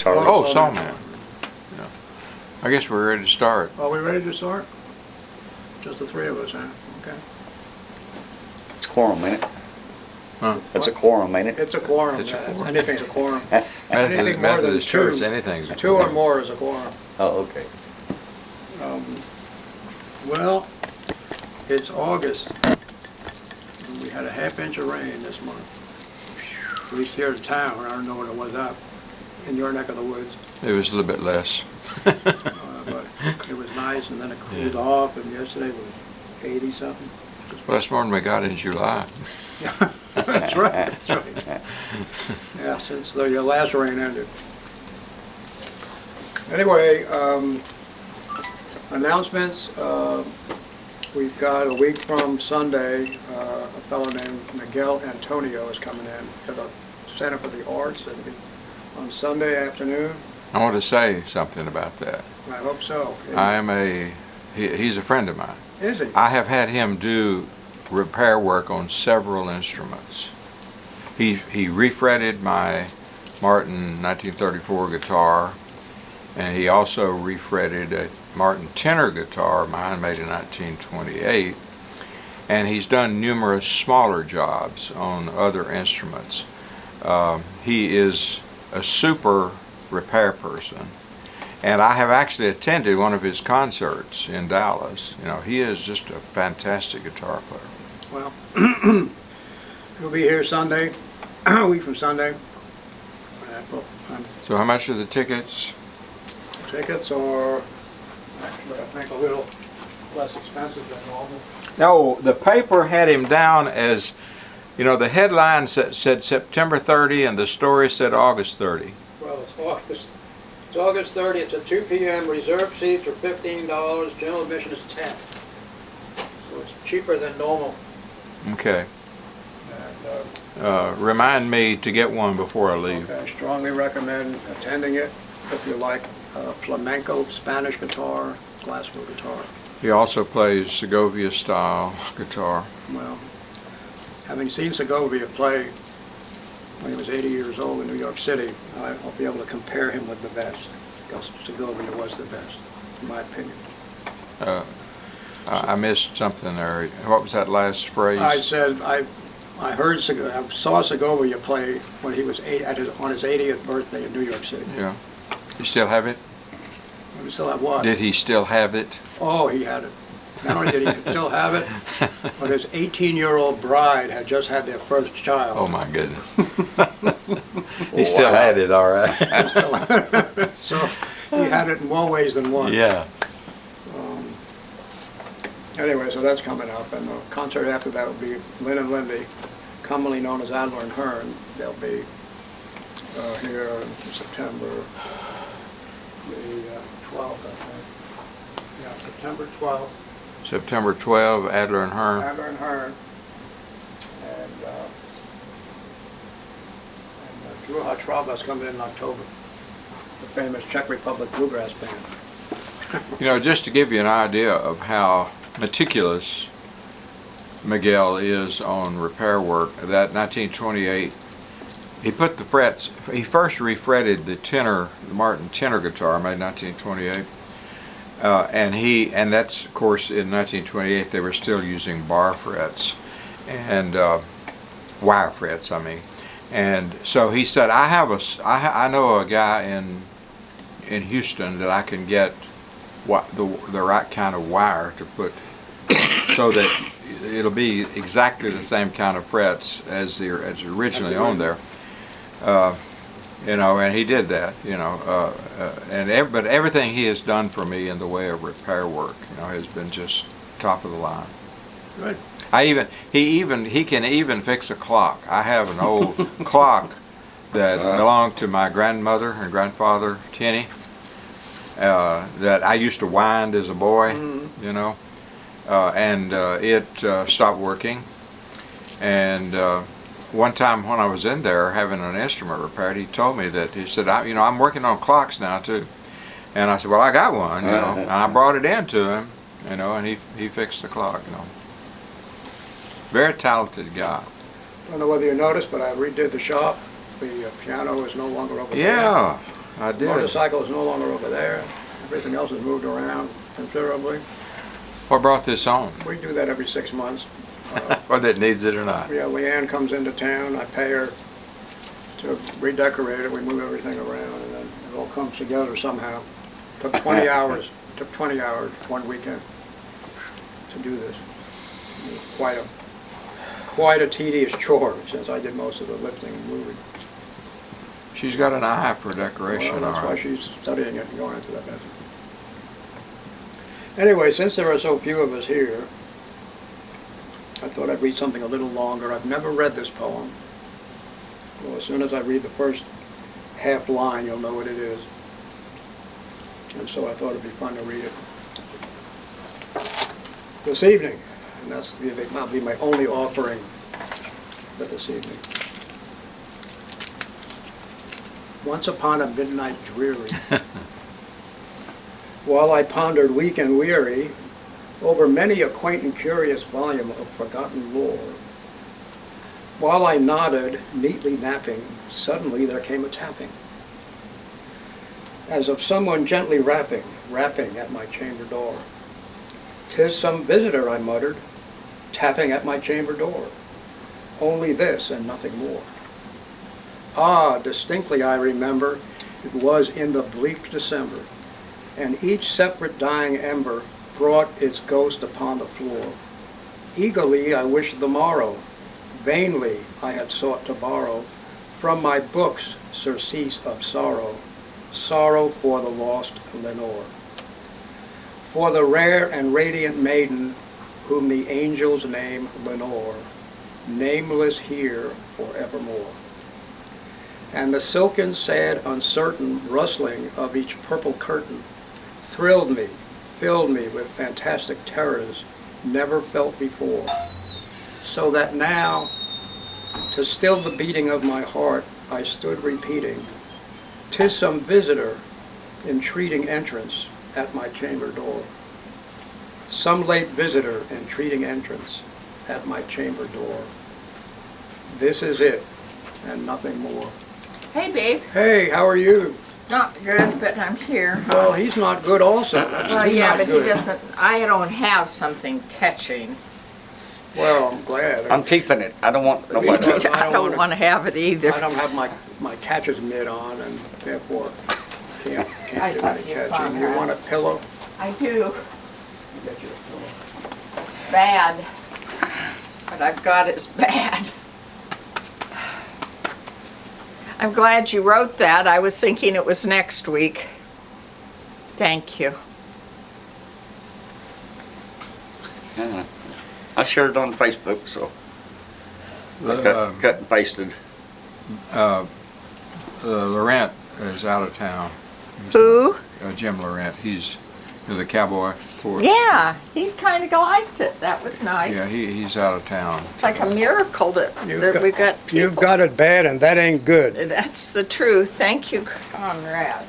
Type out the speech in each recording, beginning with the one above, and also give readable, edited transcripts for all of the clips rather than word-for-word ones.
guitar. Oh, Sawman. Yeah. I guess we're ready to start. Are we ready to start? Just the three of us, huh? Okay. It's quorum, ain't it? Huh? It's a quorum, ain't it? It's a quorum. It's a quorum. Anything's a quorum. Anything more than Methodist Church, two. anything's a Two or quorum. more is a quorum. Oh, okay. Well, it's August. And we had a half-inch of rain this month. At least here in town. I don't know what it was up in your neck of the woods. It was a little bit less. But it was nice, and then it cooled off, and yesterday was 80-something. Well, that's more than we got in July. That's right, that's right. Yeah, since the last rain ended. Anyway, announcements. We've got a week from Sunday, a fellow named Miguel Antonio is coming in to the Center for the Arts on Sunday afternoon. I want to say something about that. I hope so. He's a friend of mine. Is he? I have had him do repair work on several instruments. He refretted my Martin 1934 guitar, and he also refretted a Martin tenor guitar, mine made in 1928, and he's done numerous smaller jobs on other instruments. He is a super repair person, and I have actually attended one of his concerts in Dallas. You know, he is just a fantastic guitar player. Well, he'll be here Sunday, a week from Sunday. So how much are the tickets? Tickets are actually, I think, a little less expensive than normal. No, the paper had him down as, you know, the headline said September 30 and the story said August 30. Well, it's August. It's August 30. It's at 2 p.m. Reserved seats are $15. General admission is $10. So it's cheaper than normal. Okay. And, remind me to get one before I leave. okay, I strongly recommend attending it if you like flamenco, Spanish guitar, classical guitar. He also plays Segovia style guitar. Well, having seen Segovia play when he was 80 years old in New York City, I'll be able to compare him with the best, because Segovia was the best, in my opinion. I missed something there. What was that last phrase? I said I saw Segovia play when he was on his 80th birthday in New York City. Yeah. You still have it? We still have what? Did he still have it? Oh, he had it. Not only did he still have it, but his 18-year-old bride had just had their first child. Oh my goodness. He still had it, all right. So he had it in more ways than one. Yeah. Anyway, so that's coming up, and the concert after that will be Lynn and Lindy, commonly known as Adler and Hearn. They'll be here in September the 12th, I think. Yeah, September 12th. September 12, Adler and Hearn. Adler and Hearn. And Drew Hatrava's coming in October, the famous Czech Republic bluegrass band. You know, just to give you an idea of how meticulous Miguel is on repair work, that 1928, he put the frets, he first refretted the Martin tenor guitar made in 1928, and that's, of course, in 1928 they were still using bar frets and wire frets, I mean. And so he said, I know a guy in Houston that I can get the right kind of wire to put so that it'll be exactly the same kind of frets as originally on there. You know, and he did that, you know, but everything he has done for me in the way of repair work, you know, has been just top of the line. Good. He can even fix a clock. I have an old clock that belonged to my grandmother and grandfather, Kenny, that I used to wind as a boy, you know, and it stopped working. And one time when I was in there having an instrument repaired, he told me that, he said, you know, I'm working on clocks now too. And I said, well, I got one, you know, and I brought it in to him, you know, and he fixed the clock, you know. Very talented guy. I don't know whether you noticed, but I redid the shop. The piano is no longer over there. Yeah. I did. Motorcycle is no longer over there. Everything else has moved around considerably. What brought this on? We do that every 6 months. Whether it needs it or not. Yeah, Leanne comes into town. I pay her to redecorate it. We move everything around, and then it all comes together somehow. Took 20 hours. Took 20 hours one weekend to do this. It was quite a tedious chore since I did most of the lifting and moving. She's got an eye for decoration. Well, that's all why right. she's studying it and going into that business. Anyway, since there are so few of us here, I thought I'd read something a little longer. I've never read this poem. Well, as soon as I read the first half line, you'll know what it is. And so I thought it'd be fun to read it this evening. And that'll be my only offering for this evening. Once upon a midnight dreary, while I pondered weak and weary over many a quaint and curious volume of forgotten lore, while I nodded, neatly napping, suddenly there came a tapping, as of someone gently rapping at my chamber door. "'Tis some visitor," I muttered, tapping at my chamber door. Only this and nothing more. Ah, distinctly I remember, it was in the bleak December, and each separate dying ember brought its ghost upon the floor. Eagerly I wished the morrow, vainly I had sought to borrow from my books surcease of sorrow, sorrow for the lost Lenore, for the rare and radiant maiden whom the angels name Lenore, nameless here forevermore. And the silken, sad, uncertain rustling of each purple curtain thrilled me, filled me with fantastic terrors never felt before, so that now, to still the beating of my heart, I stood repeating, "'Tis some visitor entreating entrance at my chamber door. Some late visitor entreating entrance at my chamber door. This is it, and nothing more." Hey, babe. Hey, how are you? Not good, but I'm here. Well, he's not good also. Well, He's yeah, not but good. he doesn't. I don't have something catching. Well, I'm glad. I'm keeping it. I don't want nobody Because to. I I don't don't wanna- want to have it either. I don't have my catcher's mitt on, and therefore can't I do thought any you catching. found You her. want a pillow? I do. Get you a pillow. It's bad. What I've got is bad. I'm glad you wrote that. I was thinking it was next week. Thank you. Yeah. I shared it on Facebook, so I The, cut and pasted. Laurent is out of town. Who? Jim Laurent. He's the cowboy. Poor. Yeah, he kind of liked it. That was nice. Yeah, he's out of town. It's like a miracle that we got people. You've got it bad, and that ain't good. That's the truth. Thank you, Conrad.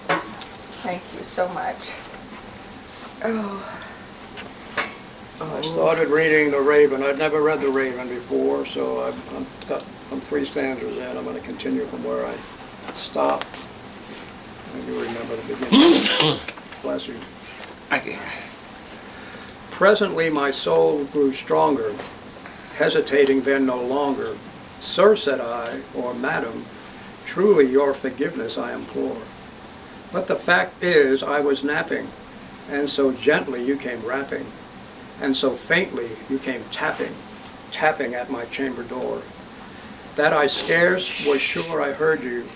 Thank you so much. Oh. I started reading The Raven. I'd never read The Raven before, so I'm 3 stanzas in. I'm going to continue from where I stopped. I do remember the beginning. Bless you. Presently my soul grew stronger, hesitating then no longer. "Sir," said I, or "Madam, truly your forgiveness I implore. But the fact is I was napping, and so gently you came rapping, and so faintly you came tapping at my chamber door, that I scarce was sure I heard you.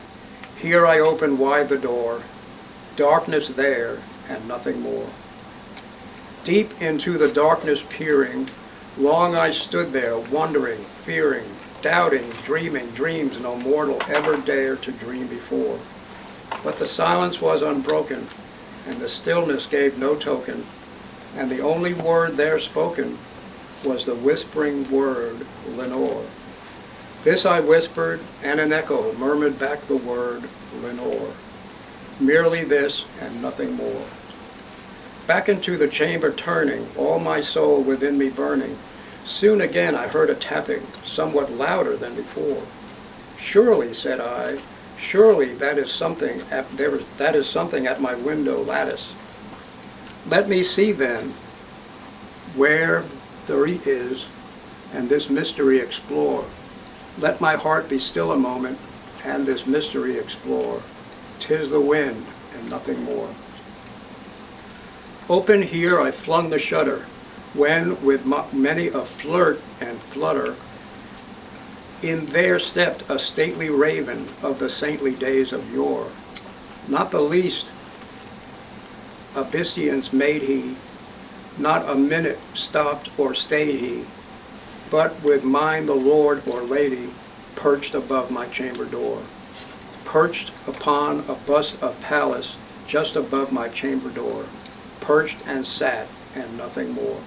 Here I opened wide the door, darkness there and nothing more. Deep into the darkness peering, long I stood there, wondering, fearing, doubting, dreaming dreams no mortal ever dared to dream before. But the silence was unbroken, and the stillness gave no token, and the only word there spoken was the whispering word, Lenore. This I whispered, and an echo murmured back the word, Lenore. Merely this and nothing more. Back into the chamber turning, all my soul within me burning, soon again I heard a tapping, somewhat louder than before. "Surely," said I, Surely that is something at my window lattice. Let me see then where the is, and this mystery explore. Let my heart be still a moment, and this mystery explore. 'Tis the wind, and nothing more. Open here I flung the shutter, when with many a flirt and flutter, in there stepped a stately raven of the saintly days of yore. Not the least obeisance made he, not a minute stopped or stayed he, but with mine the lord or lady perched above my chamber door, perched upon a bust of Pallas just above my chamber door, perched and sat and nothing more.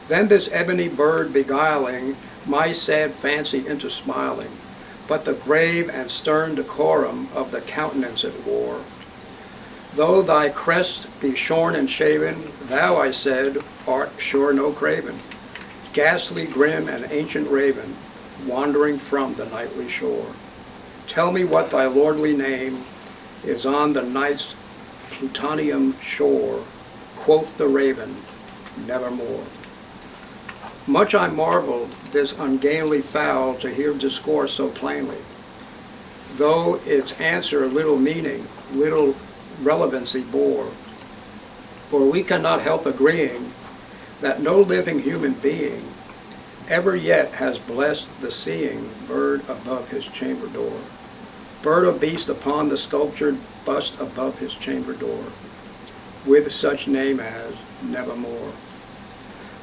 Then this ebony bird beguiling my sad fancy into smiling, but the grave and stern decorum of the countenance it wore. Though thy crest be shorn and shaven, thou, I said, art sure no craven, ghastly, grim, and ancient raven, wandering from the nightly shore. Tell me what thy lordly name is on the night's Plutonian shore. Quoth the raven, nevermore. Much I marveled this ungainly fowl to hear discourse so plainly, though its answer little meaning, little relevancy bore. For we cannot help agreeing that no living human being ever yet has blessed the seeing bird above his chamber door, bird or beast upon the sculptured bust above his chamber door, with such name as nevermore.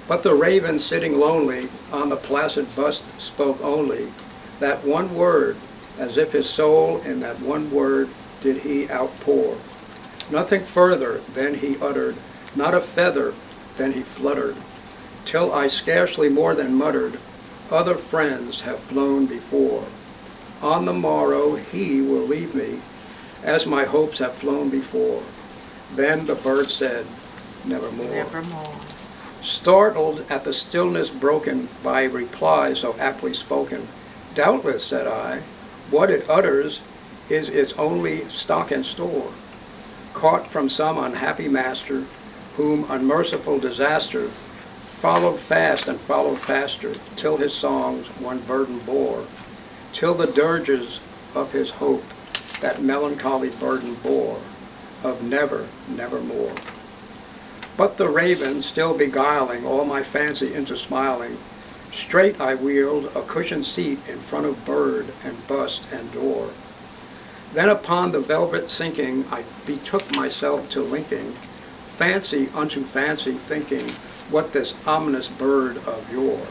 But the raven sitting lonely on the placid bust spoke only that one word, as if his soul in that one word did he outpour. Nothing further than he uttered, not a feather than he fluttered, till I scarcely more than muttered, other friends have flown before. On the morrow he will leave me, as my hopes have flown before. Then the bird said, nevermore. Nevermore. Startled at the stillness broken by reply so aptly spoken, doubtless, said I, what it utters is its only stock and store, caught from some unhappy master, whom unmerciful disaster followed fast and followed faster, till his songs one burden bore, till the dirges of his hope that melancholy burden bore, of never, nevermore. But the raven, still beguiling all my fancy into smiling, straight I wheeled a cushioned seat in front of bird and bust and door. Then upon the velvet sinking, I betook myself to linking fancy unto fancy, thinking what this ominous bird of yore,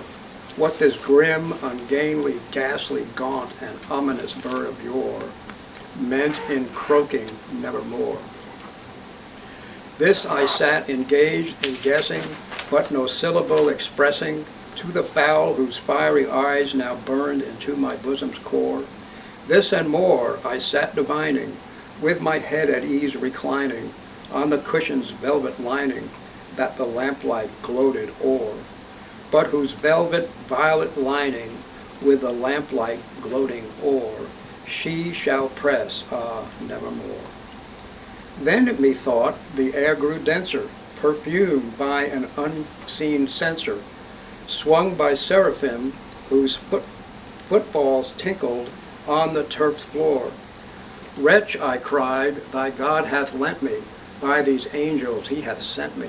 what this grim, ungainly, ghastly, gaunt, and ominous bird of yore meant in croaking nevermore. This I sat engaged in guessing, but no syllable expressing to the fowl whose fiery eyes now burned into my bosom's core. This and more I sat divining, with my head at ease reclining on the cushion's velvet lining that the lamplight gloated o'er, but whose velvet violet lining with the lamplight gloating o'er she shall press, nevermore. Then methought the air grew denser, perfumed by an unseen censer, swung by seraphim whose footfalls tinkled on the turf's floor. Wretch, I cried, thy God hath lent me, by these angels he hath sent me,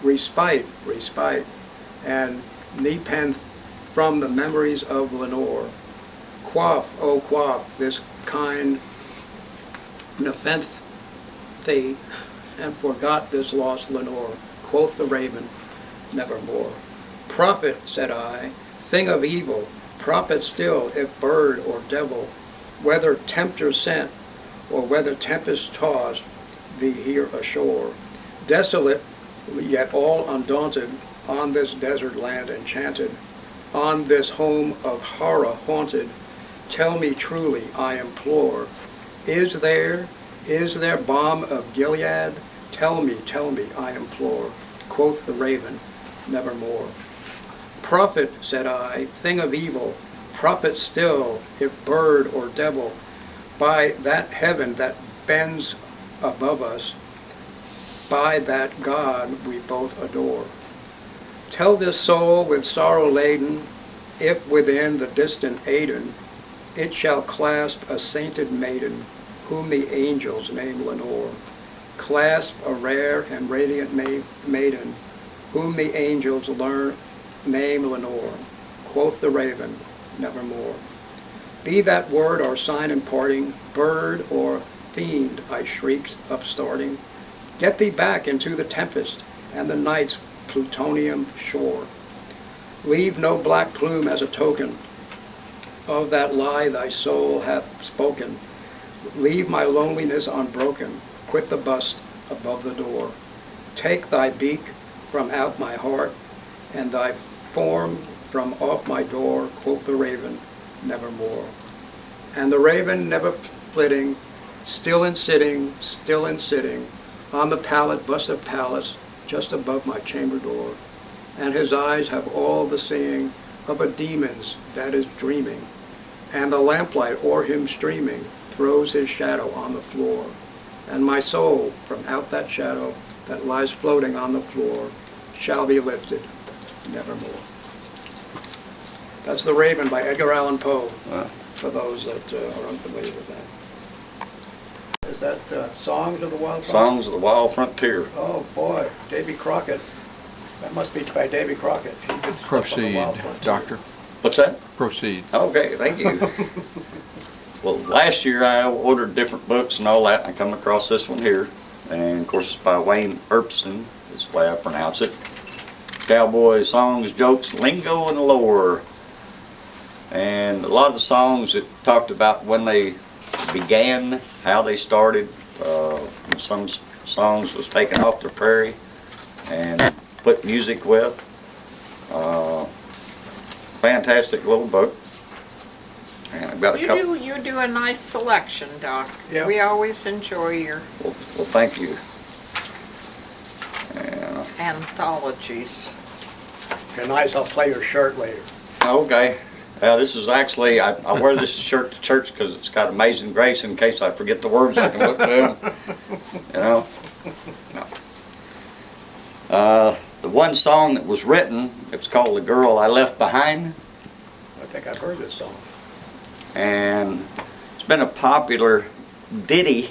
respite, respite, and nepenthe from the memories of Lenore. Quaff, oh quaff, this kind nepenthe thee, and forgot this lost Lenore. Quoth the raven, nevermore. Prophet, said I, thing of evil, prophet still, if bird or devil, whether tempter sent, or whether tempest tossed thee here ashore, desolate, yet all undaunted, on this desert land enchanted, on this home of horror haunted, tell me truly, I implore, is there balm of Gilead? Tell me, I implore. Quoth the raven, nevermore. Prophet, said I, thing of evil, prophet still, if bird or devil, by that heaven that bends above us, by that God we both adore. Tell this soul with sorrow laden, if within the distant Aidenn, it shall clasp a sainted maiden, whom the angels name Lenore. Clasp a rare and radiant maiden, whom the angels name Lenore. Quoth the raven, nevermore. Be that word or sign imparting, bird or fiend, I shrieked, upstarting. Get thee back into the tempest and the night's plutonium shore. Leave no black plume as a token of that lie thy soul hath spoken. Leave my loneliness unbroken. Quit the bust above the door. Take thy beak from out my heart, and thy form from off my door. Quoth the raven, nevermore. And the raven, never flitting, still in sitting, on the pallet bust of palace, just above my chamber door. And his eyes have all the seeing of a demon's that is dreaming, and the lamplight o'er him streaming throws his shadow on the floor. And my soul from out that shadow that lies floating on the floor shall be lifted nevermore. That's The Raven by Edgar Allan Poe, for those that are unfamiliar with that. Is that Songs of the Wild Frontier? Songs of the Wild Frontier. Oh boy, Davy Crockett. That must be by Davy Crockett. He did stuff on the Proceed, Wild Frontier. Doctor. What's that? Proceed. Okay, thank you. Well, last year I ordered different books and all that, and I come across this one here. And of course it's by Wayne Erbsen, is the way I pronounce it. Cowboy songs, jokes, lingo, and lore. And a lot of the songs it talked about when they began, how they started. Some songs was taken off the prairie and put music with. Fantastic little book. And I've got a couple. You do a nice selection, Doc. Yeah. We always enjoy your Well, thank you. And, anthologies. Okay, nice. I'll play your shirt later. okay. This is actually, I wear this shirt to church because it's got Amazing Grace in case I forget the words I can look down. You know? The one song that was written, it was called The Girl I Left Behind. I think I've heard this song. And it's been a popular ditty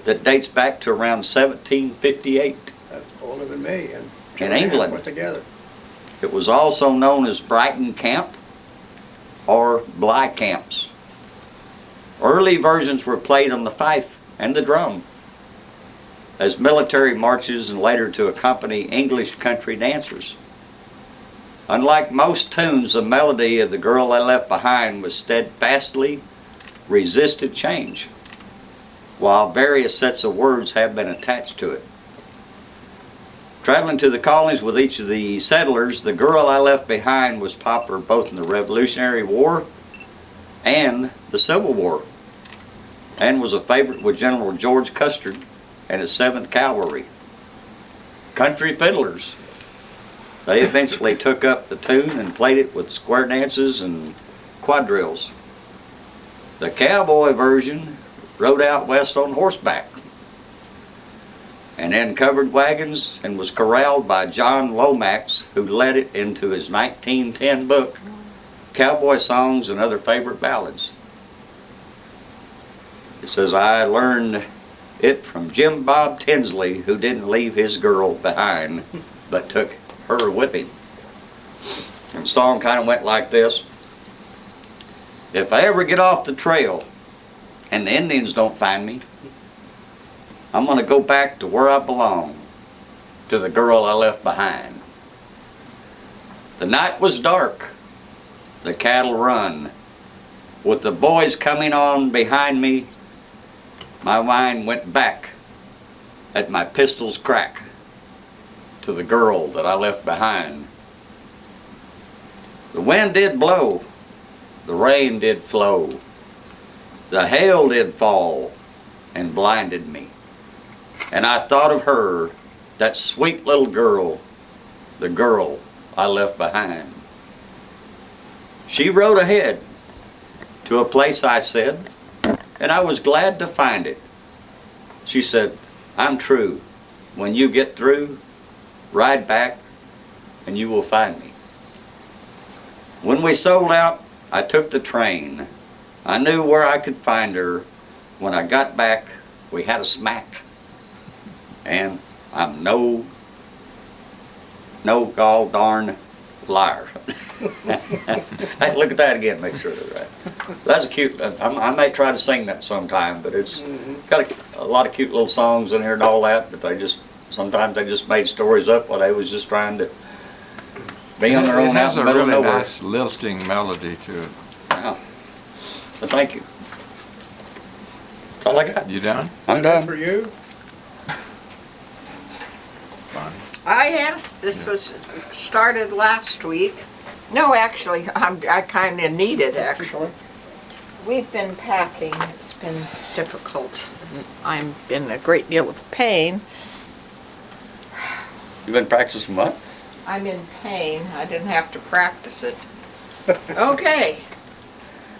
that dates back to around 1758. That's older than me. And In England. Put together. It was also known as Brighton Camp or Bly Camps. Early versions were played on the fife and the drum as military marches and later to accompany English country dancers. Unlike most tunes, the melody of The Girl I Left Behind was steadfastly resisted change, while various sets of words have been attached to it. Traveling to the colonies with each of the settlers, The Girl I Left Behind was popular both in the Revolutionary War and the Civil War, and was a favorite with General George Custer and his 7th Cavalry. Country fiddlers, they eventually took up the tune and played it with square dances and quadrilles. The cowboy version rode out west on horseback and in covered wagons and was corralled by John Lomax, who led it into his 1910 book, Cowboy Songs and Other Favorite Ballads. It says, I learned it from Jim Bob Tinsley, who didn't leave his girl behind, but took her with him. And the song kind of went like this. If I ever get off the trail and the Indians don't find me, I'm going to go back to where I belong, to the girl I left behind. The night was dark, the cattle run. With the boys coming on behind me, my mind went back at my pistol's crack to the girl that I left behind. The wind did blow, the rain did flow, the hail did fall and blinded me. And I thought of her, that sweet little girl, the girl I left behind. She rode ahead to a place I said, and I was glad to find it. She said, I'm true. When you get through, ride back and you will find me. When we sold out, I took the train. I knew where I could find her. When I got back, we had a smack. And I'm no gall darn liar. Hey, look at that again, make sure that's right. That's a cute, I may try to sing that sometime, but it's got a lot of cute little songs in here and all that, but sometimes they just made stories up while they was just trying to be on their own out in the middle of nowhere. It has a really nice lilting melody to it. Yeah. But thank you. That's all I got. You done? I'm Good done. for you. Fine. I asked, this was started last week. No, actually, I kind of need it, actually. We've been packing. It's been difficult. I'm in a great deal of pain. You been practicing what? I'm in pain. I didn't have to practice it. Okay.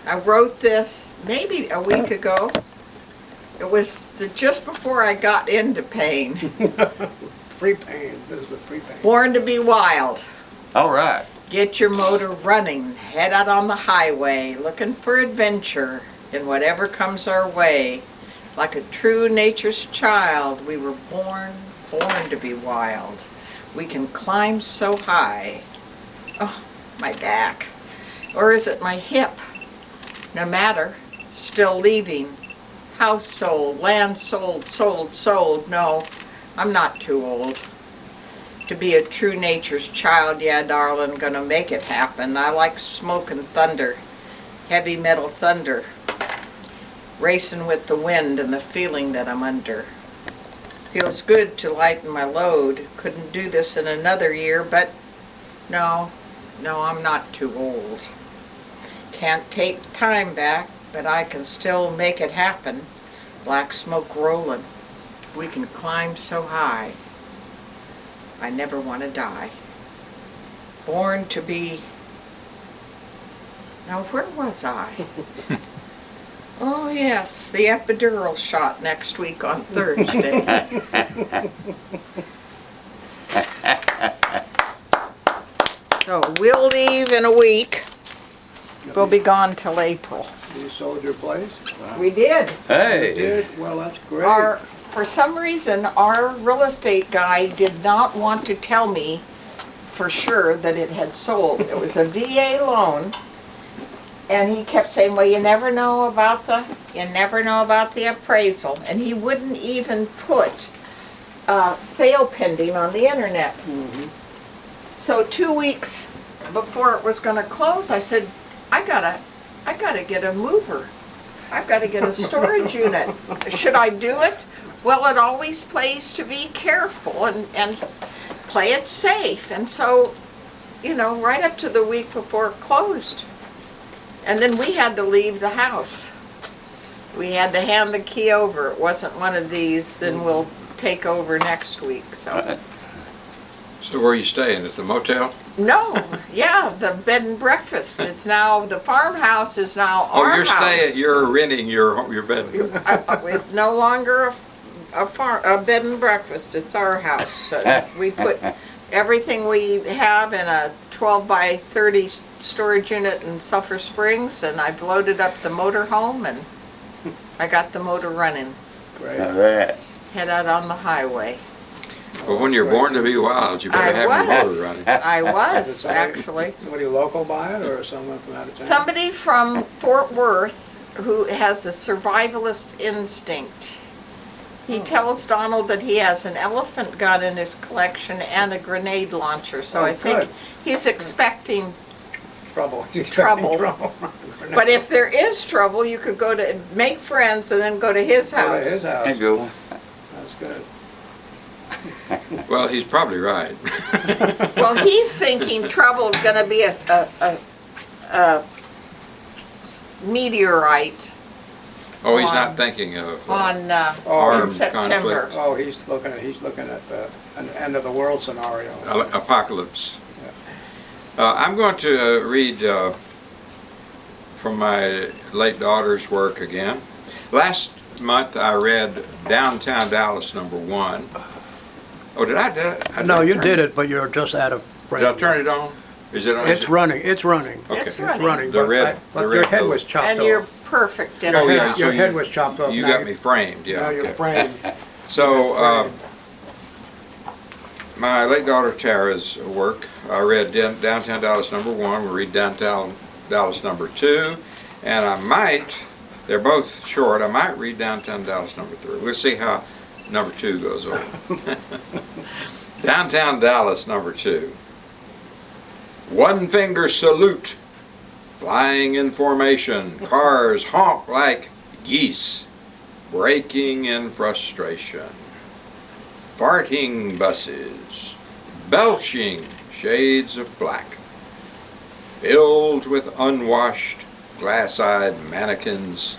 I wrote this maybe a week ago. It was just before I got into pain. Free pain. This is the free pain. Born to be wild. All right. Get your motor running. Head out on the highway. Looking for adventure in whatever comes our way. Like a true nature's child, we were born to be wild. We can climb so high. Oh, my back. Or is it my hip? No matter. Still leaving. House sold, land sold, sold. No, I'm not too old to be a true nature's child. Yeah, darling, gonna make it happen. I like smoke and thunder, heavy metal thunder, racing with the wind and the feeling that I'm under. Feels good to lighten my load. Couldn't do this in another year, but no, I'm not too old. Can't take time back, but I can still make it happen. Black smoke rolling. We can climb so high. I never want to die. Born to be... Now, where was I? Oh, yes, the epidural shot next week on Thursday. So, we'll leave in a week. We'll be gone till April. You sold your place? We did. You did? Well, that's great. For some reason, our real estate guy did not want to tell me for sure that it had sold. It was a VA loan, and he kept saying, well, you never know about the appraisal. And he wouldn't even put sale pending on the internet. So 2 weeks before it was going to close, I said, I gotta get a mover. I've got to get a storage unit. Should I do it? Well, it always plays to be careful and play it safe. And so, right up to the week before it closed. And then we had to leave the house. We had to hand the key over. It wasn't one of these, then we'll take over next week. So So where are you staying? At the motel? no, yeah, the bed and breakfast. It's now, the farmhouse is now our house. You're renting your bed. It's no longer a bed and breakfast. It's our house. So we put everything we have in a 12 by 30 storage unit in Sulphur Springs, and I've loaded up the motor home, and I got the motor running. Great. All right. Head out on the highway. Well, when you're born to be wild, you better have your motor running. I was, Is it actually. Somebody local buy it or someone from out of town? Somebody from Fort Worth who has a survivalist instinct. He tells Donald that he has an elephant gun in his collection and a grenade launcher, so I think good. he's expecting Trouble. trouble. But if there is trouble, you could go to make friends and then go to his Go to house. his house. There you go. That's good. Well, he's probably right. Well, he's thinking trouble's going to be a meteorite Oh, he's on- not thinking of on in armed September. conflict. Oh, he's looking at an end of the world scenario. Apocalypse. I'm going to read from my late daughter's work again. Last month I read Downtown Dallas #1. Oh, did I No, you turn did it, but you're just out of frame. Did I turn it on? Is it on? It's running, it's running. Okay. It's It's running. running, The but red- I- the but red your head goes. was chopped And off. you're perfect in Oh, it yeah, now. so Your head you- was chopped off. You Now got you- me framed, yeah. Now you're okay. framed. So, Framed. my late daughter Tara's work, I read Downtown Dallas #1, we'll read Downtown Dallas #2, and I might, they're both short, I might read Downtown Dallas #3. We'll see how #2 goes over. Downtown Dallas #2. One finger salute, flying in formation, cars honk like geese, braking in frustration. Farting buses, belching shades of black, filled with unwashed, glass-eyed mannequins.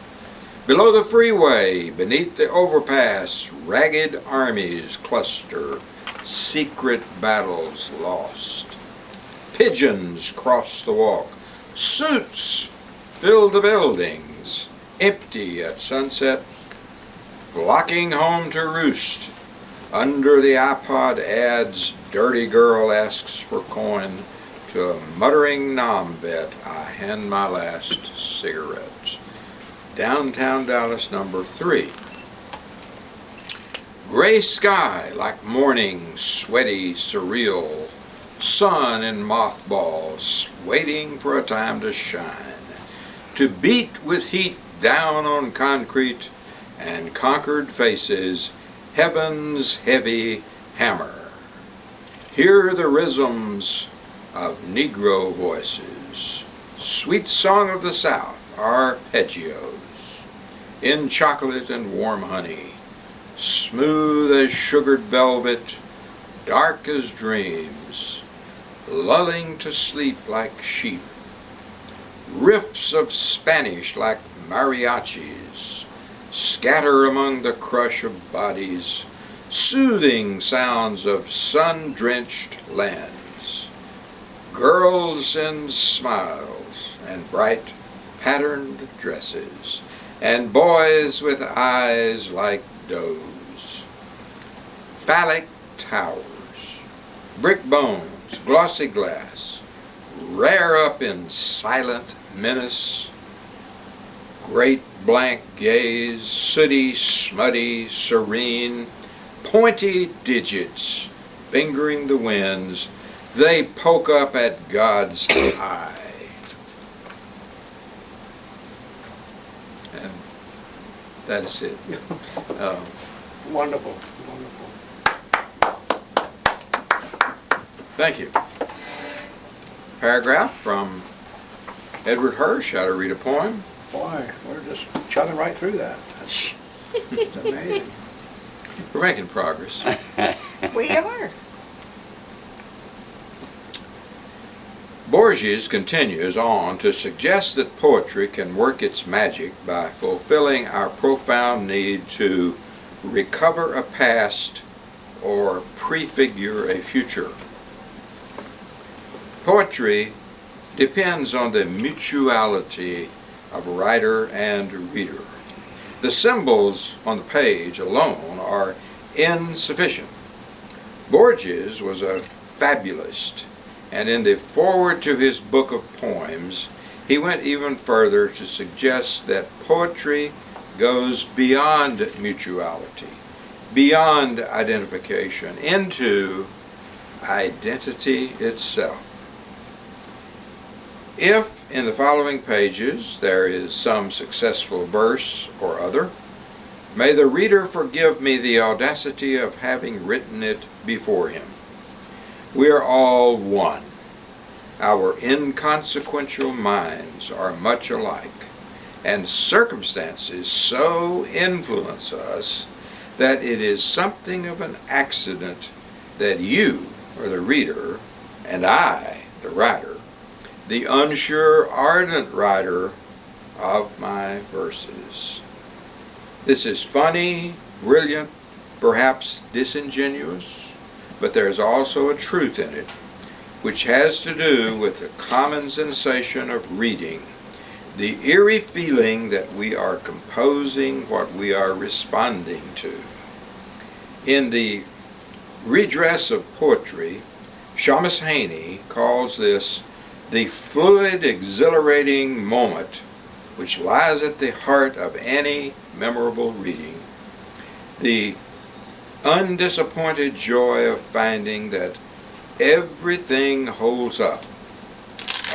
Below the freeway, beneath the overpass, ragged armies cluster, secret battles lost. Pigeons cross the walk, suits fill the buildings, empty at sunset, flocking home to roost. Under the iPod ads, dirty girl asks for coin. To a muttering nom-vet, I hand my last cigarette. Downtown Dallas #3. Gray sky like morning, sweaty, surreal. Sun in mothballs, waiting for a time to shine. To beat with heat down on concrete and conquered faces, heaven's heavy hammer. Hear the rhythms of Negro voices. Sweet song of the South, arpeggios. In chocolate and warm honey. Smooth as sugared velvet, dark as dreams. Lulling to sleep like sheep. Riffs of Spanish like mariachis. Scatter among the crush of bodies, soothing sounds of sun-drenched lands. Girls in smiles and bright patterned dresses, and boys with eyes like does. Phallic towers, brick bones, glossy glass, rear up in silent menace. Great blank gaze, sooty, smutty, serene, pointy digits fingering the winds, they poke up at God's eye. And that is it. Wonderful, wonderful. Thank you. Paragraph from Edward Hirsch, How to Read a Poem. Boy, we're just chugging right through that. That's amazing. We're making progress. We are. Borges continues on to suggest that poetry can work its magic by fulfilling our profound need to recover a past or prefigure a future. Poetry depends on the mutuality of writer and reader. The symbols on the page alone are insufficient. Borges was a fabulist, and in the foreword to his book of poems, he went even further to suggest that poetry goes beyond mutuality, beyond identification, into identity itself. If in the following pages there is some successful verse or other, may the reader forgive me the audacity of having written it before him. We are all one. Our inconsequential minds are much alike, and circumstances so influence us that it is something of an accident that you are the reader and I, the writer, the unsure, ardent writer of my verses. This is funny, brilliant, perhaps disingenuous, but there's also a truth in it, which has to do with the common sensation of reading, the eerie feeling that we are composing what we are responding to. In the redress of poetry, Shamus Haney calls this the fluid, exhilarating moment which lies at the heart of any memorable reading. The undisappointed joy of finding that everything holds up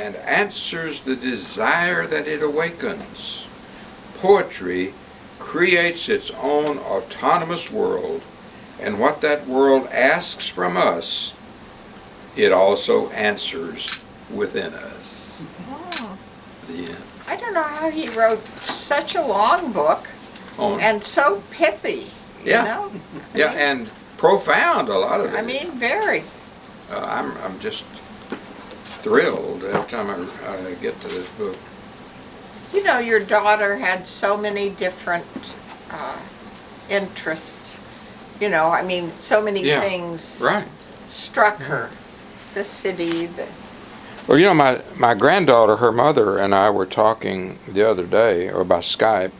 and answers the desire that it awakens. Poetry creates its own autonomous world, and what that world asks from us, it also answers within us. Oh, The end. I don't know how he wrote such a long book On. and so pithy. Yeah. You know? Yeah, and profound, a lot of it. I mean, very. I'm just thrilled every time I get to this book. You know, your daughter had so many different interests. You know, I mean, so many Yeah, things Right. struck her. The city, Well, you know, my granddaughter, her mother, and I were talking the other day, or by Skype.